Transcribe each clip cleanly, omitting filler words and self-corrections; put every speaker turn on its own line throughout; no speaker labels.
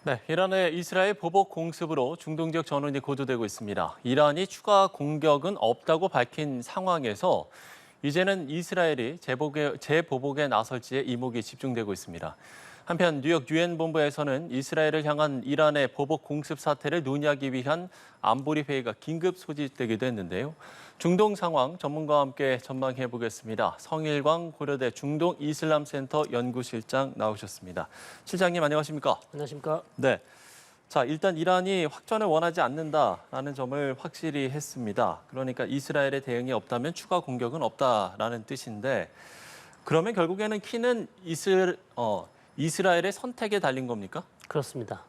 네, 이란의 이스라엘 보복 공습으로 중동 지역 전원이 고조되고 있습니다. 이란이 추가 공격은 없다고 밝힌 상황에서 이제는 이스라엘이 재보복에 나설지에 이목이 집중되고 있습니다. 한편 뉴욕 유엔 본부에서는 이스라엘을 향한 이란의 보복 공습 사태를 논의하기 위한 안보리 회의가 긴급 소집되기도 했는데요. 중동 상황 전문가와 함께 전망해 보겠습니다. 성일광 고려대 중동 이슬람센터 연구실장 나오셨습니다. 실장님 안녕하십니까?
안녕하십니까?
네. 자, 일단 이란이 확전을 원하지 않는다라는 점을 확실히 했습니다. 그러니까 이스라엘의 대응이 없다면 추가 공격은 없다라는 뜻인데 그러면 결국에는 키는 이스라엘의 선택에 달린 겁니까?
그렇습니다.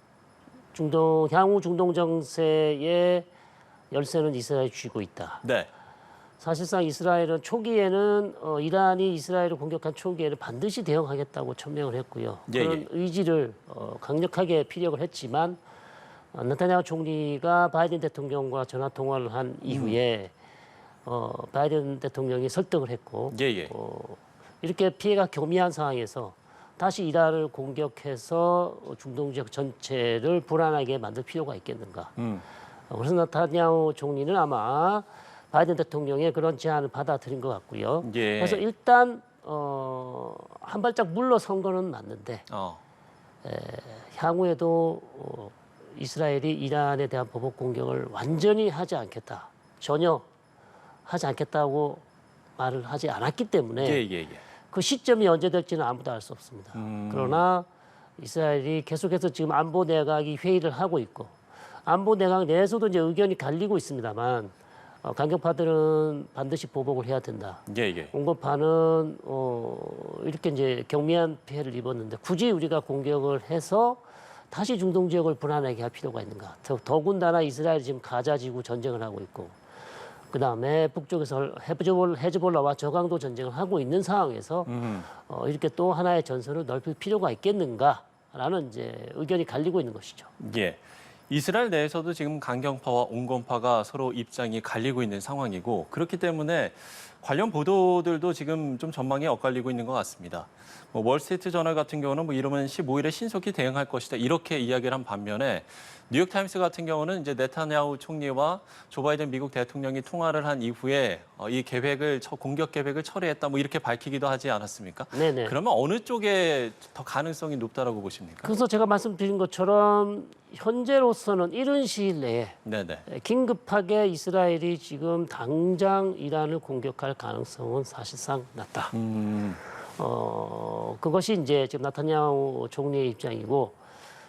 향후 중동 정세의 열쇠는 이스라엘이 쥐고 있다.
네.
사실상 이스라엘은 초기에는 이란이 이스라엘을 공격한 초기에는 반드시 대응하겠다고 천명을 했고요.
예,
그런
예.
의지를 강력하게 피력을 했지만 네타냐후 총리가 바이든 대통령과 전화 통화를 한 이후에 바이든 대통령이 설득을 했고
예, 예.
이렇게 피해가 교미한 상황에서 다시 이란을 공격해서 중동 지역 전체를 불안하게 만들 필요가 있겠는가. 그래서 네타냐후 총리는 아마 바이든 대통령의 그런 제안을 받아들인 것 같고요.
예.
그래서 일단 한 발짝 물러선 거는 맞는데 향후에도 이스라엘이 이란에 대한 보복 공격을 완전히 하지 않겠다. 전혀 하지 않겠다고 말을 하지 않았기 때문에
예, 예, 예.
그 시점이 언제 될지는 아무도 알 수 없습니다. 그러나 이스라엘이 계속해서 지금 안보 내각이 회의를 하고 있고 안보 내각 내에서도 이제 의견이 갈리고 있습니다만 강경파들은 반드시 보복을 해야 된다.
예, 예.
온건파는 이렇게 이제 경미한 피해를 입었는데 굳이 우리가 공격을 해서 다시 중동 지역을 불안하게 할 필요가 있는가? 더군다나 이스라엘이 지금 가자 지구 전쟁을 하고 있고 그 다음에 북쪽에서 헤즈볼라와 저강도 전쟁을 하고 있는 상황에서 이렇게 또 하나의 전선을 넓힐 필요가 있겠는가라는 이제 의견이 갈리고 있는 것이죠.
예. 이스라엘 내에서도 지금 강경파와 온건파가 서로 입장이 갈리고 있는 상황이고 그렇기 때문에 관련 보도들도 지금 좀 전망이 엇갈리고 있는 것 같습니다. 월스트리트 저널 같은 경우는 이러면 15일에 신속히 대응할 것이다 이렇게 이야기를 한 반면에 뉴욕타임스 같은 경우는 이제 네타냐후 총리와 조 바이든 미국 대통령이 통화를 한 이후에 이 공격 계획을 철회했다 이렇게 밝히기도 하지 않았습니까?
네네.
그러면 어느 쪽에 더 가능성이 높다라고 보십니까?
그래서 제가 말씀드린 것처럼 현재로서는 이른 시일 내에
네네.
긴급하게 이스라엘이 지금 당장 이란을 공격할 가능성은 사실상 낮다. 그것이 이제 지금 네타냐후 총리의 입장이고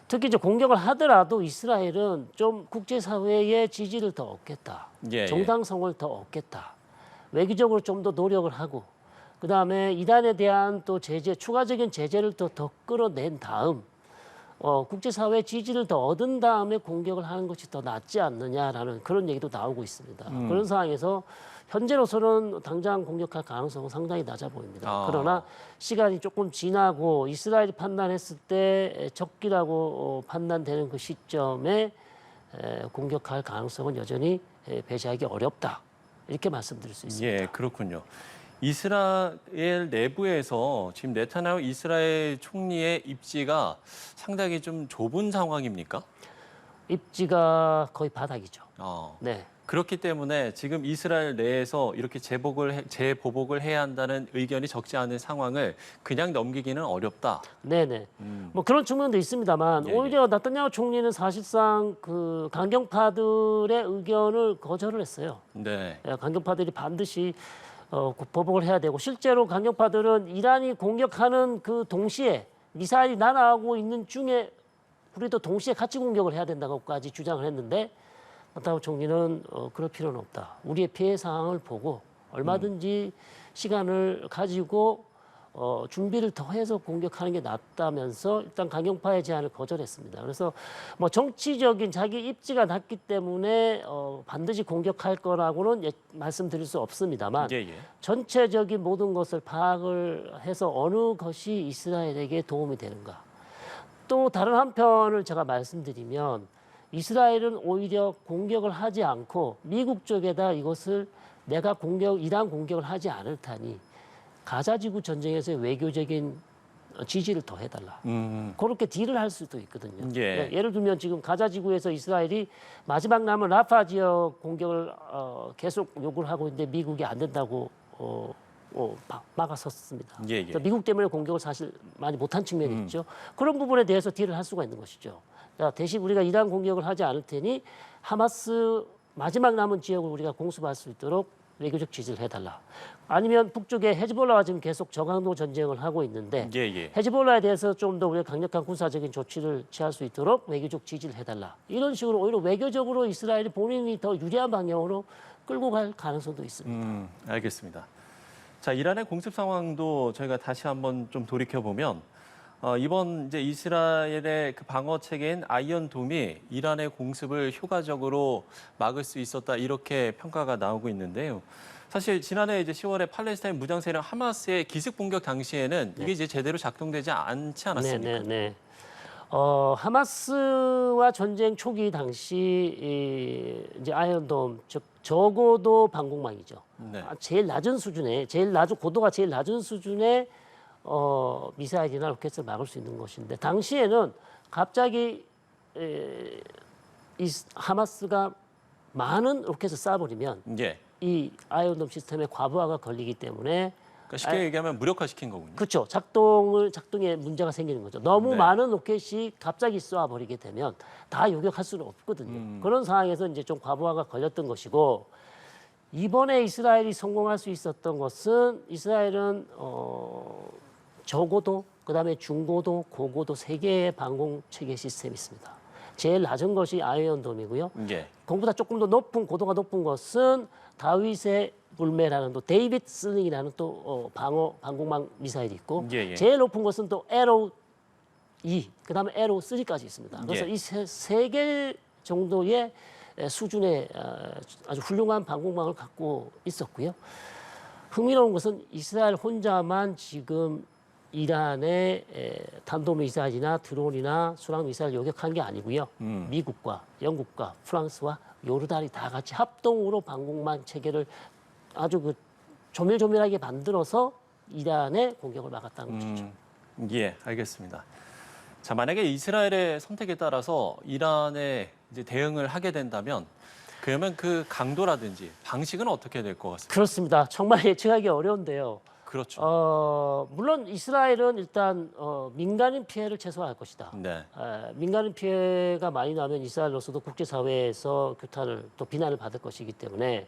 특히 이제 공격을 하더라도 이스라엘은 좀 국제사회의 지지를 더 얻겠다.
예,
정당성을 더 얻겠다. 외교적으로 좀 더 노력을 하고 그다음에 이란에 대한 또 추가적인 제재를 더 끌어낸 다음 국제사회 지지를 더 얻은 다음에 공격을 하는 것이 더 낫지 않느냐라는 그런 얘기도 나오고 있습니다. 그런 상황에서 현재로서는 당장 공격할 가능성은 상당히 낮아 보입니다. 그러나 시간이 조금 지나고 이스라엘이 판단했을 때 적기라고 판단되는 그 시점에 공격할 가능성은 여전히 배제하기 어렵다. 이렇게 말씀드릴 수 있습니다.
예, 그렇군요. 이스라엘 내부에서 지금 네타냐후 이스라엘 총리의 입지가 상당히 좀 좁은 상황입니까?
입지가 거의 바닥이죠. 네.
그렇기 때문에 지금 이스라엘 내에서 이렇게 재보복을 해야 한다는 의견이 적지 않은 상황을 그냥 넘기기는 어렵다.
네네. 뭐 그런 측면도 있습니다만
예,
오히려 네타냐후 총리는 사실상 그 강경파들의 의견을 거절을 했어요.
네.
강경파들이 반드시 보복을 해야 되고 실제로 강경파들은 이란이 공격하는 그 동시에 미사일이 날아가고 있는 중에 우리도 동시에 같이 공격을 해야 된다고까지 주장을 했는데 네타냐후 총리는 그럴 필요는 없다. 우리의 피해 상황을 보고 얼마든지 시간을 가지고 준비를 더해서 공격하는 게 낫다면서 일단 강경파의 제안을 거절했습니다. 그래서 뭐 정치적인 자기 입지가 낮기 때문에 반드시 공격할 거라고는 말씀드릴 수 없습니다만
예, 예.
전체적인 모든 것을 파악을 해서 어느 것이 이스라엘에게 도움이 되는가. 또 다른 한편을 제가 말씀드리면 이스라엘은 오히려 공격을 하지 않고 미국 쪽에다 이것을 이란 공격을 하지 않을 테니 가자지구 전쟁에서의 외교적인 지지를 더 해달라. 그렇게 딜을 할 수도 있거든요.
예.
예를 들면 지금 가자 지구에서 이스라엘이 마지막 남은 라파 지역 공격을 계속 요구를 하고 있는데 미국이 안 된다고 막아섰습니다.
예, 예.
그래서 미국 때문에 공격을 사실 많이 못한 측면이 있죠. 그런 부분에 대해서 딜을 할 수가 있는 것이죠. 자, 대신 우리가 이란 공격을 하지 않을 테니 하마스 마지막 남은 지역을 우리가 공습할 수 있도록 외교적 지지를 해달라. 아니면 북쪽에 헤즈볼라와 지금 계속 저강도 전쟁을 하고 있는데
예, 예.
헤즈볼라에 대해서 좀 더 우리가 강력한 군사적인 조치를 취할 수 있도록 외교적 지지를 해달라. 이런 식으로 오히려 외교적으로 이스라엘이 본인이 더 유리한 방향으로 끌고 갈 가능성도 있습니다.
알겠습니다. 자, 이란의 공습 상황도 저희가 다시 한번 좀 돌이켜 보면 이번 이제 이스라엘의 그 방어 체계인 아이언돔이 이란의 공습을 효과적으로 막을 수 있었다 이렇게 평가가 나오고 있는데요. 사실 지난해 이제 10월에 팔레스타인 무장 세력 하마스의 기습 공격 당시에는 이게 이제 제대로 작동되지 않지 않았습니까?
네. 하마스와 전쟁 초기 당시 이제 아이언돔 즉 적어도 방공망이죠.
네.
제일 낮은 수준의 고도가 제일 낮은 수준의 미사일이나 로켓을 막을 수 있는 것인데 당시에는 갑자기 이 하마스가 많은 로켓을 쏴버리면
예.
이 아이언돔 시스템에 과부하가 걸리기 때문에
그러니까 쉽게 얘기하면 무력화시킨 거군요.
그렇죠. 작동에 문제가 생기는 거죠. 너무
네.
많은 로켓이 갑자기 쏘아버리게 되면 다 요격할 수는 없거든요. 그런 상황에서 이제 좀 과부하가 걸렸던 것이고 이번에 이스라엘이 성공할 수 있었던 것은 이스라엘은 저고도, 그다음에 중고도, 고고도 세 개의 방공 체계 시스템이 있습니다. 제일 낮은 것이 아이언돔이고요.
예.
그보다 조금 더 높은 고도가 높은 것은 다윗의 불매라는 또 데이빗 슬링이라는 또 방공망 미사일이 있고
예.
제일 높은 것은 또 에로 2, 그다음에 에로 3까지 있습니다. 그래서
예.
이 세 개 정도의 수준의 아주 훌륭한 방공망을 갖고 있었고요. 흥미로운 것은 이스라엘 혼자만 지금 이란의 탄도미사일이나 드론이나 순항미사일 요격한 게 아니고요. 미국과 영국과 프랑스와 요르단이 다 같이 합동으로 방공망 체계를 아주 조밀조밀하게 만들어서 이란의 공격을 막았다는 것이죠.
예, 알겠습니다. 자, 만약에 이스라엘의 선택에 따라서 이란에 이제 대응을 하게 된다면 그러면 그 강도라든지 방식은 어떻게 될 것 같습니까?
그렇습니다. 정말 예측하기 어려운데요.
그렇죠.
물론 이스라엘은 일단 민간인 피해를 최소화할 것이다.
네.
민간인 피해가 많이 나면 이스라엘로서도 국제사회에서 규탄을 또 비난을 받을 것이기 때문에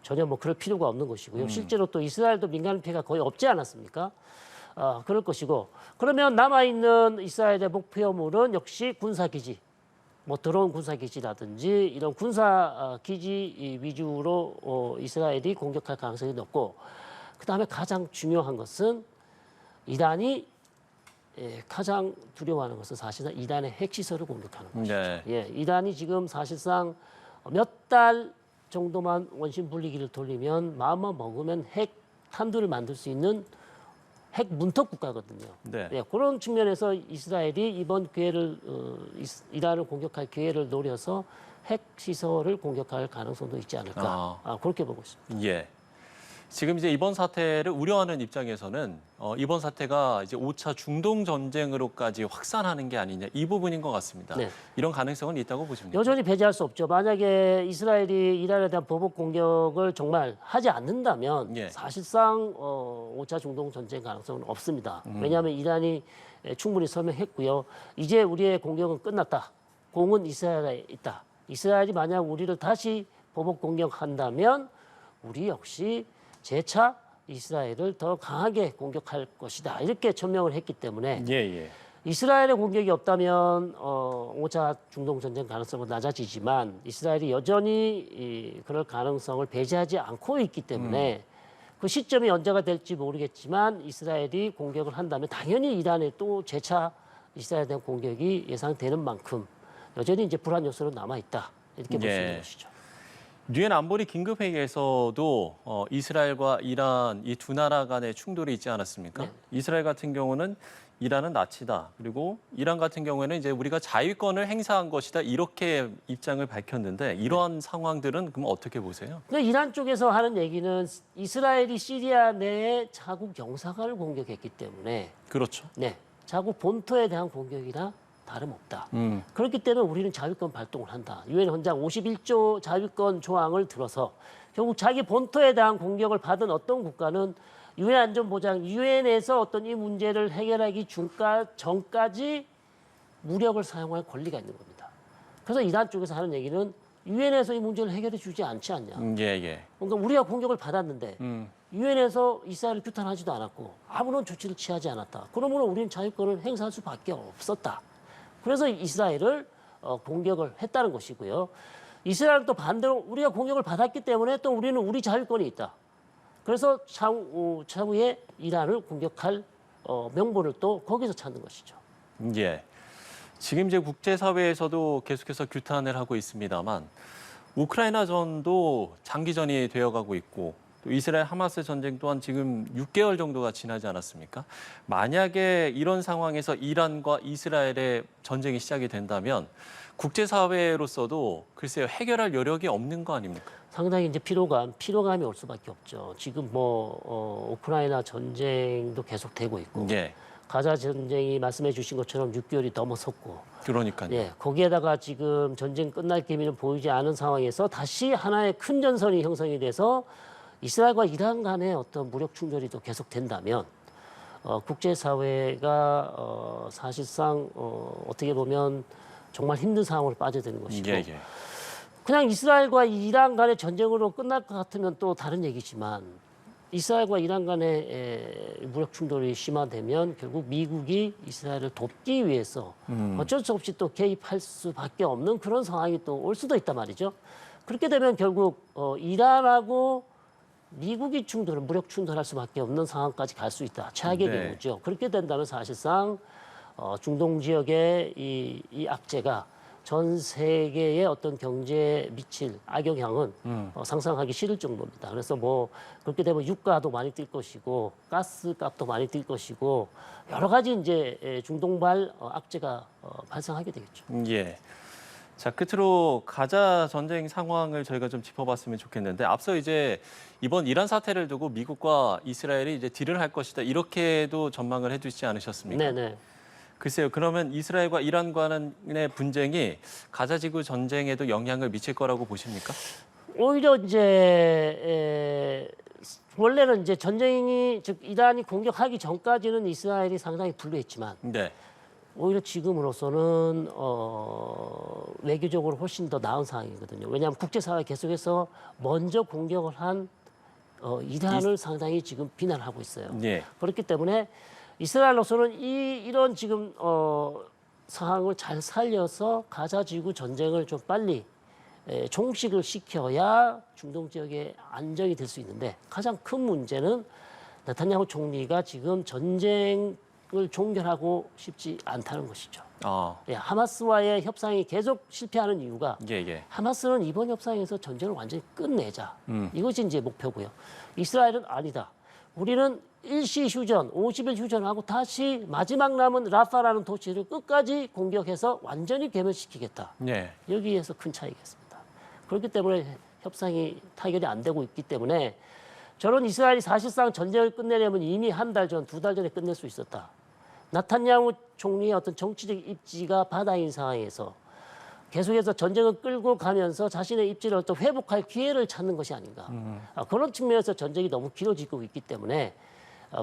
전혀 뭐 그럴 필요가 없는 것이고요. 실제로 또 이스라엘도 민간인 피해가 거의 없지 않았습니까? 그럴 것이고 그러면 남아있는 이스라엘의 목표물은 역시 군사기지, 뭐 드론 군사기지라든지 이런 군사기지 위주로 이스라엘이 공격할 가능성이 높고 그다음에 가장 중요한 것은 이란이 가장 두려워하는 것은 사실상 이란의 핵시설을 공격하는 것이죠.
네.
예, 이란이 지금 사실상 몇 달 정도만 원심 분리기를 돌리면 마음만 먹으면 핵 탄두를 만들 수 있는 핵 문턱 국가거든요.
네.
예, 그런 측면에서 이스라엘이 이번 기회를 이란을 공격할 기회를 노려서 핵 시설을 공격할 가능성도 있지 않을까 그렇게 보고 있습니다.
예. 지금 이제 이번 사태를 우려하는 입장에서는 이번 사태가 이제 5차 중동 전쟁으로까지 확산하는 게 아니냐 이 부분인 것 같습니다.
네.
이런 가능성은 있다고 보십니까?
여전히 배제할 수 없죠. 만약에 이스라엘이 이란에 대한 보복 공격을 정말 하지 않는다면
예.
사실상 5차 중동 전쟁 가능성은 없습니다. 왜냐하면 이란이 충분히 설명했고요. 이제 우리의 공격은 끝났다. 공은 이스라엘에 있다. 이스라엘이 만약 우리를 다시 보복 공격한다면 우리 역시 재차 이스라엘을 더 강하게 공격할 것이다. 이렇게 천명을 했기 때문에
예.
이스라엘의 공격이 없다면 5차 중동 전쟁 가능성은 낮아지지만 이스라엘이 여전히 그럴 가능성을 배제하지 않고 있기 때문에 그 시점이 언제가 될지 모르겠지만 이스라엘이 공격을 한다면 당연히 이란에 또 재차 이스라엘에 대한 공격이 예상되는 만큼 여전히 이제 불안 요소로 남아 있다. 이렇게 볼 수 있는 것이죠.
유엔 안보리 긴급회의에서도 이스라엘과 이란 이 두 나라 간의 충돌이 있지 않았습니까?
네.
이스라엘 같은 경우는 이란은 나치다. 그리고 이란 같은 경우에는 이제 우리가 자위권을 행사한 것이다. 이렇게 입장을 밝혔는데 이러한 상황들은 그럼 어떻게 보세요?
그러니까 이란 쪽에서 하는 얘기는 이스라엘이 시리아 내에 자국 영사관을 공격했기 때문에
그렇죠.
네. 자국 본토에 대한 공격이나 다름없다. 그렇기 때문에 우리는 자위권 발동을 한다. 유엔 헌장 51조 자위권 조항을 들어서 결국 자기 본토에 대한 공격을 받은 어떤 국가는 유엔 안전보장 유엔에서 어떤 이 문제를 해결하기 전까지 무력을 사용할 권리가 있는 겁니다. 그래서 이란 쪽에서 하는 얘기는 유엔에서 이 문제를 해결해 주지 않지 않냐.
예.
그러니까 우리가 공격을 받았는데 유엔에서 이스라엘을 규탄하지도 않았고 아무런 조치를 취하지 않았다. 그러므로 우리는 자유권을 행사할 수밖에 없었다. 그래서 이스라엘을 공격을 했다는 것이고요. 이스라엘은 또 반대로 우리가 공격을 받았기 때문에 또 우리는 우리 자유권이 있다. 그래서 차후에 이란을 공격할 명분을 또 거기서 찾는 것이죠.
예. 지금 이제 국제사회에서도 계속해서 규탄을 하고 있습니다만 우크라이나전도 장기전이 되어가고 있고 또 이스라엘 하마스 전쟁 또한 지금 6개월 정도가 지나지 않았습니까? 만약에 이런 상황에서 이란과 이스라엘의 전쟁이 시작이 된다면 국제사회로서도 글쎄요 해결할 여력이 없는 거 아닙니까?
상당히 이제 피로감이 올 수밖에 없죠. 지금 우크라이나 전쟁도 계속되고 있고
예.
가자 전쟁이 말씀해 주신 것처럼 6개월이 넘어섰고
그러니까요.
예, 거기에다가 지금 전쟁 끝날 기미는 보이지 않은 상황에서 다시 하나의 큰 전선이 형성이 돼서 이스라엘과 이란 간의 어떤 무력 충돌이 또 계속된다면 국제사회가 사실상 어떻게 보면 정말 힘든 상황으로 빠져드는 것이고
예.
그냥 이스라엘과 이란 간의 전쟁으로 끝날 것 같으면 또 다른 얘기지만 이스라엘과 이란 간의 무력 충돌이 심화되면 결국 미국이 이스라엘을 돕기 위해서 어쩔 수 없이 또 개입할 수밖에 없는 그런 상황이 또 올 수도 있단 말이죠. 그렇게 되면 결국 이란하고 미국이 무력 충돌할 수밖에 없는 상황까지 갈 수 있다. 최악의
네.
경우죠. 그렇게 된다면 사실상 중동 지역의 이 악재가 전 세계의 어떤 경제에 미칠 악영향은 상상하기 싫을 정도입니다. 그래서 그렇게 되면 유가도 많이 뛸 것이고 가스값도 많이 뛸 것이고 여러 가지 이제 중동발 악재가 발생하게 되겠죠.
예. 자, 끝으로 가자 전쟁 상황을 저희가 좀 짚어봤으면 좋겠는데 앞서 이제 이번 이란 사태를 두고 미국과 이스라엘이 이제 딜을 할 것이다 이렇게도 전망을 해주시지 않으셨습니까?
네네.
글쎄요. 그러면 이스라엘과 이란 간의 분쟁이 가자 지구 전쟁에도 영향을 미칠 거라고 보십니까?
오히려 이제 원래는 이제 전쟁이 즉 이란이 공격하기 전까지는 이스라엘이 상당히 불리했지만
네.
오히려 지금으로서는 외교적으로 훨씬 더 나은 상황이거든요. 왜냐하면 국제사회 계속해서 먼저 공격을 한 이란을 상당히 지금 비난하고 있어요.
예.
그렇기 때문에 이스라엘로서는 이런 지금 상황을 잘 살려서 가자 지구 전쟁을 좀 빨리 종식을 시켜야 중동 지역의 안정이 될 수 있는데 가장 큰 문제는 네타냐후 총리가 지금 전쟁을 종결하고 싶지 않다는 것이죠. 예, 하마스와의 협상이 계속 실패하는 이유가
예.
하마스는 이번 협상에서 전쟁을 완전히 끝내자. 이것이 이제 목표고요. 이스라엘은 아니다. 우리는 일시 휴전, 50일 휴전하고 다시 마지막 남은 라파라는 도시를 끝까지 공격해서 완전히 괴멸시키겠다.
예.
여기에서 큰 차이겠습니다. 그렇기 때문에 협상이 타결이 안 되고 있기 때문에 저런 이스라엘이 사실상 전쟁을 끝내려면 이미 한 달 전, 2달 전에 끝낼 수 있었다. 네타냐후 총리의 어떤 정치적 입지가 바닥인 상황에서 계속해서 전쟁을 끌고 가면서 자신의 입지를 또 회복할 기회를 찾는 것이 아닌가. 그런 측면에서 전쟁이 너무 길어지고 있기 때문에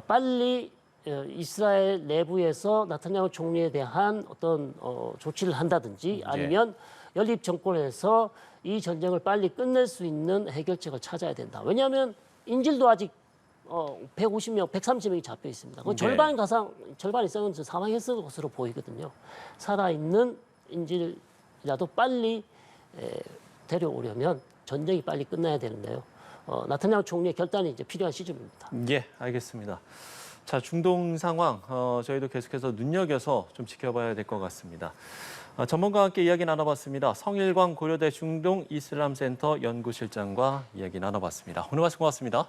빨리 이스라엘 내부에서 네타냐후 총리에 대한 어떤 조치를 한다든지 아니면 연립 정권에서 이 전쟁을 빨리 끝낼 수 있는 해결책을 찾아야 된다. 왜냐하면 인질도 아직 150명, 130명이 잡혀 있습니다. 그 절반 이상은 사망했을 것으로 보이거든요. 살아있는 인질이라도 빨리 데려오려면 전쟁이 빨리 끝나야 되는데요. 네타냐후 총리의 결단이 이제 필요한 시점입니다.
예, 알겠습니다. 자, 중동 상황 저희도 계속해서 눈여겨서 좀 지켜봐야 될 것 같습니다. 전문가와 함께 이야기 나눠봤습니다. 성일광 고려대 중동 이슬람센터 연구실장과 이야기 나눠봤습니다. 오늘 말씀 고맙습니다.